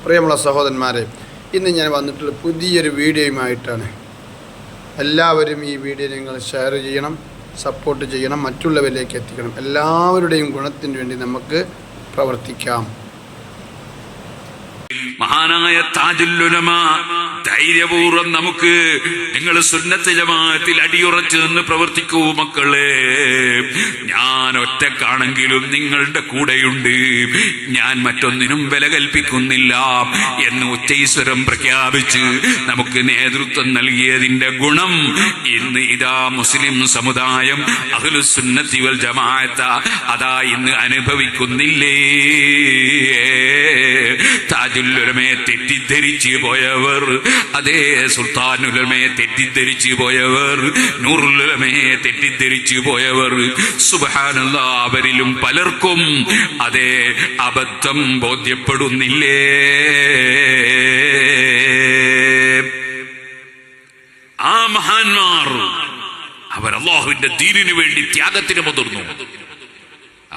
പ്രിയമുള്ള സഹോദരന്മാരെ, ഇന്ന് ഞാൻ വന്നിട്ടുള്ള പുതിയൊരു വീഡിയോയുമായിട്ടാണ്. എല്ലാവരും ഈ വീഡിയോ നിങ്ങൾ ഷെയർ ചെയ്യണം, സപ്പോർട്ട് ചെയ്യണം, മറ്റുള്ളവരിലേക്ക് എത്തിക്കണം. എല്ലാവരുടെയും ഗുണത്തിന് വേണ്ടി നമുക്ക് പ്രവർത്തിക്കാം. മഹാനായ താജുൽ ഉലമ ധൈര്യപൂർവ്വം നമുക്ക് നിങ്ങൾ സുന്നത്ത് ജമാഅത്തിൽ അടിയുറച്ചു നിന്ന് പ്രവർത്തിക്കൂ മക്കളെ. ഞാൻ ഒറ്റക്കാണെങ്കിലും നിങ്ങളുടെ കൂടെയുണ്ട്, ഞാൻ മറ്റൊന്നിനും വില കൽപ്പിക്കുന്നില്ല എന്ന് ഉച്ചൈസ്വരം പ്രഖ്യാപിച്ച് നമുക്ക് നേതൃത്വം നൽകിയതിന്റെ ഗുണം ഇന്ന് ഇതാ മുസ്ലിം സമുദായം അഹ്ലുസുന്നത്തി വൽ ജമാഅത്ത് അതാ ഇന്ന് അനുഭവിക്കുന്നില്ലേ. താജുൽ ഉലമയെ തെറ്റിദ്ധരിച്ചു പോയവർ, അതേ സുൽത്താനുൽ ഉലമയെ തെറ്റിദ്ധരിച്ചു പോയവർ, നൂറുൽ ഉലമയെ തെറ്റിദ്ധരിച്ചു പോയവർ, സുബ്ഹാനല്ലാഹ്, അവരിലും പലർക്കും അതേ അബദ്ധം ബോധ്യപ്പെടുന്നില്ലേ. ആ മഹാന്മാർ അവർ അല്ലാഹുവിന്റെ ദീനിനു വേണ്ടി ത്യാഗത്തിന് മുതിർന്നു.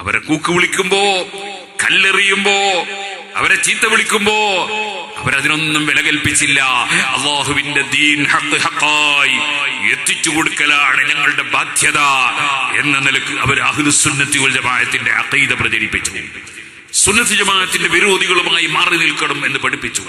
അവരെ കൂക്ക് വിളിക്കുമ്പോ, കല്ലെറിയുമ്പോ, അവരെ ചീത്ത വിളിക്കുമ്പോ അവരതിനൊന്നും വില കൽപ്പിച്ചില്ല. അല്ലാഹുവിന്റെ ദീൻ ഹഖ് ഹഖായി എത്തിച്ചു കൊടുക്കലാണ് ഞങ്ങളുടെ ബാധ്യത എന്ന നിലക്ക് അവർ അഹ്ലുസുന്നത്തി വൽ ജമാഅത്തിന്റെ അഖീദ പ്രചരിപ്പിച്ചു. സുന്നത്ത് ജമാഅത്തിന്റെ വിരോധികളുമായി മാറി നിൽക്കണം എന്ന് പഠിപ്പിച്ചു.